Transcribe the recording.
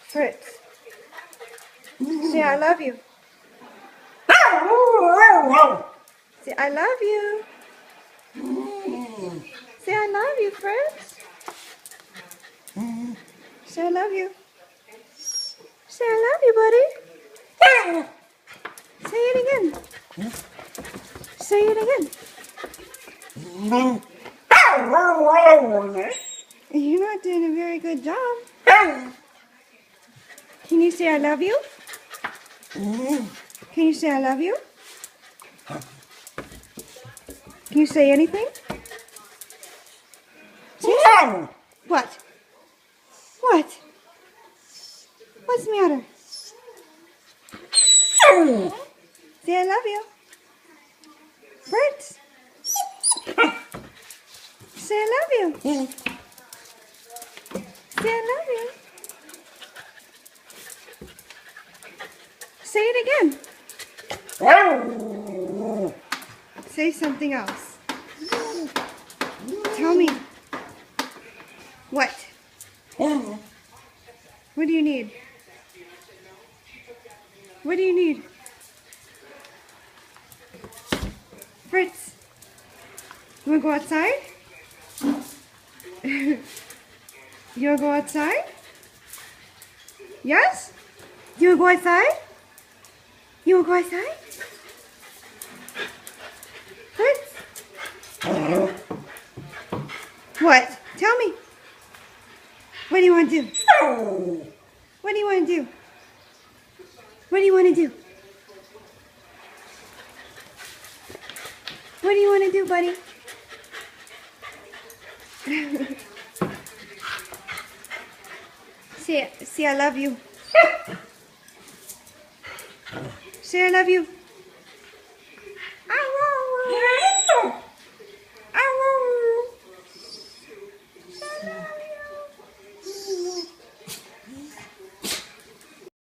Fritz, say I love you. Say I love you. Say I love you, Fritz. Say I love you. Say I love you, buddy. Say it again. Say it again. You're not doing a very good job. Can you say I love you? Can you say I love you? Can you say anything? Say it. What? What? What's the matter? Say I love you. Fritz. Say I love you. Say I love you. Say it again. Say something else. Tell me. What? What do you need? What do you need? Fritz, you want to go outside? You want to go outside? Yes? You want to go outside? You want to go outside? Fritz? What? Tell me. What do you want to do? What do you want to do? What do you want to do? What do you want to do, buddy? Say I love you. Say I love you.